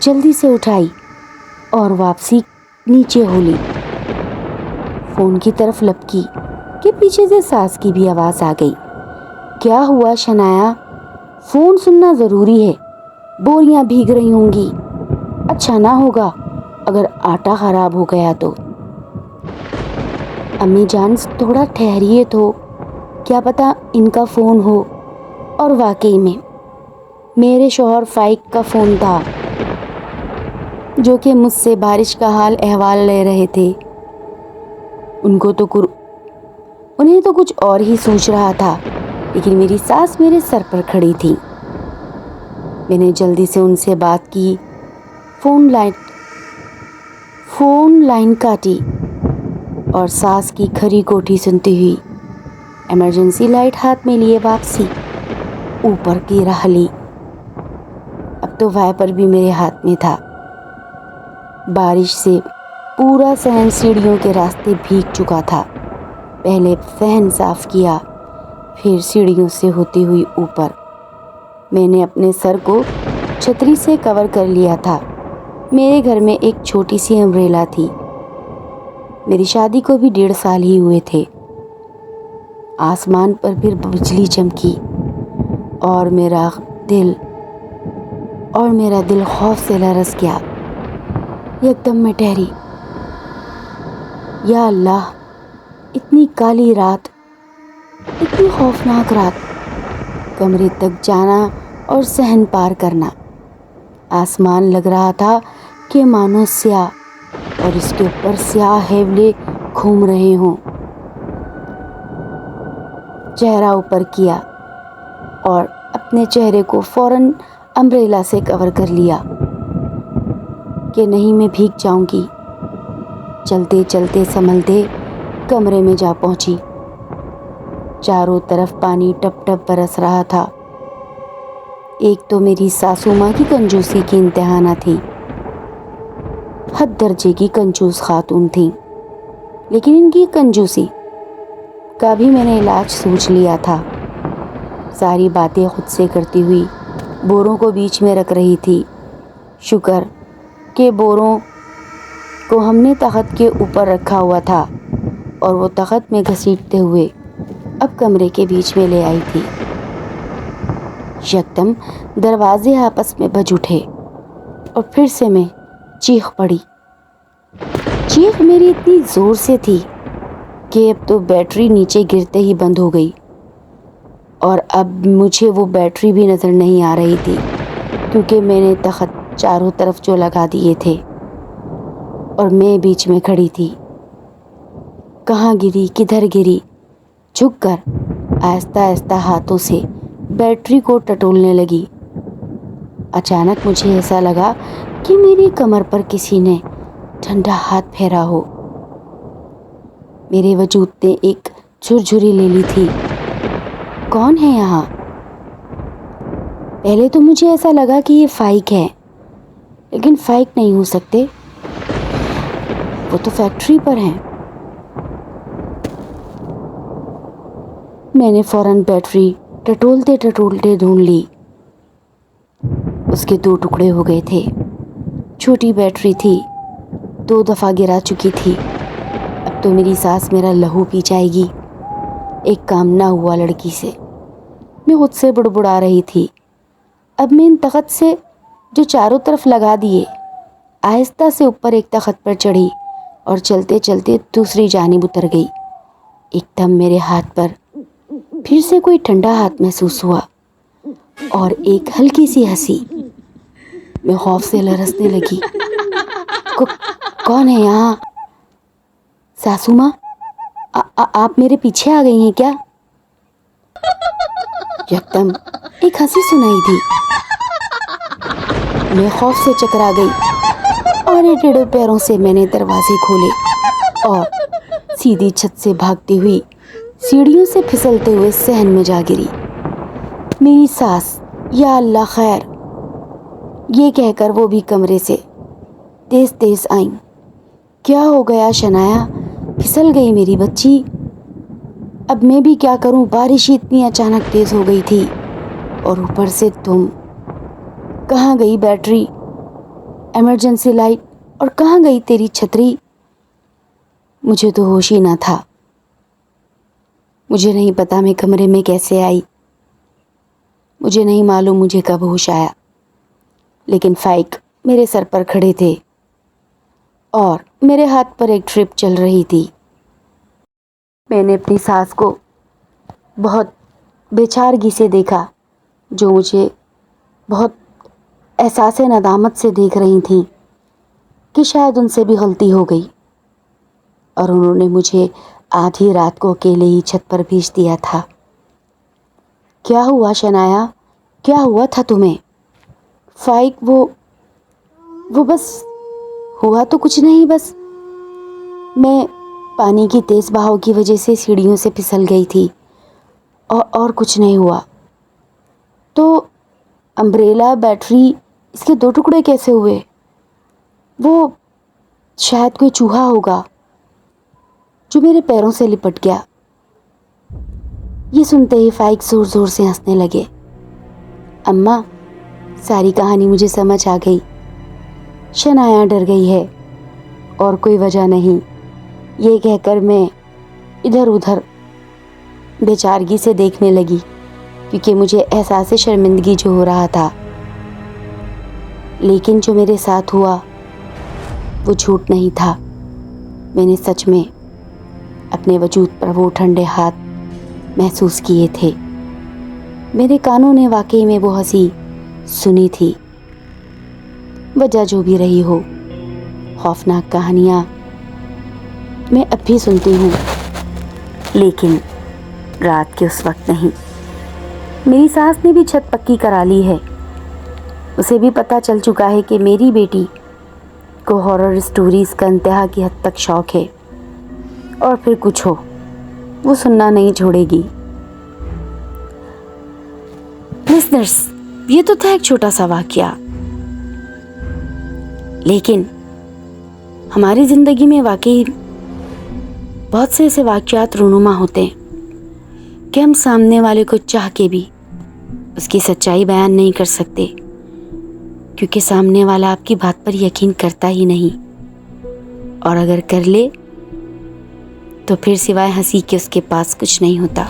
جلدی سے اٹھائی اور واپسی نیچے ہو لی۔ فون کی طرف لپکی کہ پیچھے سے ساس کی بھی آواز آ گئی۔ کیا ہوا شنایا؟ فون سننا ضروری ہے، بوریاں بھیگ رہی ہوں گی، اچھا نہ ہوگا اگر آٹا خراب ہو گیا تو۔ امی جان تھوڑا ٹھہریے تو، کیا پتا ان کا فون ہو۔ اور واقعی میں میرے شوہر فائق کا فون تھا، جو کہ مجھ سے بارش کا حال احوال لے رہے تھے۔ انہیں تو کچھ اور ہی سوچ رہا تھا، لیکن میری ساس میرے سر پر کھڑی تھی۔ میں نے جلدی سے ان سے بات کی، فون لائن کاٹی اور ساس کی کھری کوٹھی سنتی ہوئی ایمرجنسی لائٹ ہاتھ میں لیے واپسی اوپر کی راہ لی۔ اب تو وائپر بھی میرے ہاتھ میں تھا۔ بارش سے پورا صحن سیڑھیوں کے راستے بھیگ چکا تھا۔ پہلے صحن صاف کیا، پھر سیڑھیوں سے ہوتی ہوئی اوپر۔ میں نے اپنے سر کو چھتری سے کور کر لیا تھا۔ میرے گھر میں ایک چھوٹی سی امبریلا تھی۔ میری شادی کو بھی 1.5 سال ہی ہوئے تھے۔ آسمان پر پھر بجلی چمکی اور میرا دل خوف سے لرز گیا۔ یکدم میں ٹھہری۔ یا اللہ، اتنی کالی رات، اتنی خوفناک رات، کمرے تک جانا اور صحن پار کرنا۔ آسمان لگ رہا تھا کہ مانو سیاہ، اور اس کے اوپر سیاہ ہیولے گھوم رہے ہوں۔ چہرہ اوپر کیا اور اپنے چہرے کو فوراً امبریلا سے کور کر لیا کہ نہیں میں بھیگ جاؤں گی۔ چلتے چلتے سنبھلتے کمرے میں جا پہنچی۔ چاروں طرف پانی ٹپ ٹپ برس رہا تھا۔ ایک تو میری ساسو ماں کی کنجوسی کی انتہا نہ تھی، حد درجے کی کنجوس خاتون تھیں، لیکن ان کی کنجوسی کا بھی میں نے علاج سوچ لیا تھا۔ ساری باتیں خود سے کرتی ہوئی بوروں کو بیچ میں رکھ رہی تھی۔ شکر کہ بوروں کو ہم نے تخت کے اوپر رکھا ہوا تھا اور وہ تخت میں گھسیٹتے ہوئے اب کمرے کے بیچ میں لے آئی تھی۔ یکدم دروازے آپس میں بج اٹھے اور پھر سے میں چیخ پڑی۔ چیخ میری اتنی زور سے تھی کہ اب تو بیٹری نیچے گرتے ہی بند ہو گئی، اور اب مجھے وہ بیٹری بھی نظر نہیں آ رہی تھی، کیونکہ میں نے تخت چاروں طرف جو لگا دیے تھے اور میں بیچ میں کھڑی تھی۔ کہاں گری، کدھر گری، جھک کر آہستہ آہستہ ہاتھوں سے بیٹری کو ٹٹولنے لگی۔ اچانک مجھے ایسا لگا کہ میری کمر پر کسی نے ٹھنڈا ہاتھ پھیرا ہو۔ میرے وجود نے ایک جھرجھری لے لی تھی۔ کون ہے یہاں؟ پہلے تو مجھے ایسا لگا کہ یہ فائق ہے، لیکن فائق نہیں ہو سکتے، وہ تو فیکٹری پر ہیں۔ میں نے فوراً بیٹری ٹٹولتے ٹٹولتے ڈھونڈ لی۔ اس کے 2 ٹکڑے ہو گئے تھے۔ چھوٹی بیٹری تھی، 2 دفعہ گرا چکی تھی۔ اب تو میری ساس میرا لہو پی جائے گی۔ ایک کام نہ ہوا لڑکی سے، میں خود سے بڑبڑا رہی تھی۔ اب میں ان تخت سے جو چاروں طرف لگا دیے، آہستہ سے اوپر ایک تخت پر چڑھی اور چلتے چلتے دوسری جانب اتر گئی۔ ایک دم میرے ہاتھ پر پھر سے کوئی ٹھنڈا ہاتھ محسوس ہوا اور ایک ہلکی سی ہنسی۔ میں خوف سے لرزنے لگی۔ کون ہے یہاں؟ ساسو ماں، آپ میرے پیچھے آ گئی ہیں کیا؟ یکدم ایک ہنسی سنائی دی۔ میں خوف سے چکرا گئی اور ٹیڑھے پیروں سے میں نے دروازے کھولے اور سیدھی چھت سے بھاگتی ہوئی سیڑھیوں سے پھسلتے ہوئے صحن میں جا گری۔ میری ساس یا اللہ خیر، یہ کہہ کر وہ بھی کمرے سے تیز تیز آئیں۔ کیا ہو گیا شنایا؟ پھسل گئی میری بچی؟ اب میں بھی کیا کروں، بارش ہی اتنی اچانک تیز ہو گئی تھی اور اوپر سے تم۔ کہاں گئی بیٹری؟ ایمرجنسی لائٹ اور کہاں گئی تیری چھتری؟ مجھے تو ہوش ہی نہ تھا۔ مجھے نہیں پتا میں کمرے میں کیسے آئی، مجھے نہیں معلوم مجھے کب ہوش آیا، لیکن فائق میرے سر پر کھڑے تھے اور میرے ہاتھ پر ایک ٹرپ چل رہی تھی۔ میں نے اپنی ساس کو بہت بے چارگی سے دیکھا، جو مجھے بہت احساس ندامت سے دیکھ رہی تھیں کہ شاید ان سے بھی غلطی ہو گئی، اور انہوں نے مجھے آدھی رات کو اکیلے ہی چھت پر بھیج دیا تھا۔ کیا ہوا شنایا؟ کیا ہوا تھا تمہیں؟ فائق وہ بس ہوا تو کچھ نہیں، بس میں پانی کی تیز بہاؤ کی وجہ سے سیڑھیوں سے پھسل گئی تھی اور کچھ نہیں ہوا۔ تو امبریلا، بیٹری، اس کے 2 ٹکڑے کیسے ہوئے؟ وہ شاید کوئی چوہا ہوگا جو میرے پیروں سے لپٹ گیا۔ یہ سنتے ہی فائق زور زور سے ہنسنے لگے۔ اماں، ساری کہانی مجھے سمجھ آ گئی۔ شنایا ڈر گئی ہے اور کوئی وجہ نہیں، یہ کہہ کر میں ادھر ادھر بے چارگی سے دیکھنے لگی، کیونکہ مجھے احساس شرمندگی جو ہو رہا تھا، لیکن جو میرے ساتھ ہوا وہ جھوٹ نہیں تھا۔ میں نے سچ میں اپنے وجود پر وہ ٹھنڈے ہاتھ محسوس کیے تھے۔ میرے کانوں نے واقعی میں وہ ہنسی سنی تھی۔ وجہ جو بھی رہی ہو، خوفناک کہانیاں میں اب بھی سنتی ہوں، لیکن رات کے اس وقت نہیں۔ میری ساس نے بھی چھت پکی کرا لی ہے۔ اسے بھی پتہ چل چکا ہے کہ میری بیٹی کو ہارر سٹوریز کا انتہا کی حد تک شوق ہے، اور پھر کچھ ہو وہ سننا نہیں چھوڑے گی۔ لسنرز، یہ تو تھا ایک چھوٹا سا واقعہ، لیکن ہماری زندگی میں واقعی بہت سے ایسے واقعات رونما ہوتے ہیں کہ ہم سامنے والے کو چاہ کے بھی اس کی سچائی بیان نہیں کر سکتے، کیونکہ سامنے والا آپ کی بات پر یقین کرتا ہی نہیں، اور اگر کر لے تو پھر سوائے ہنسی کے اس کے پاس کچھ نہیں ہوتا۔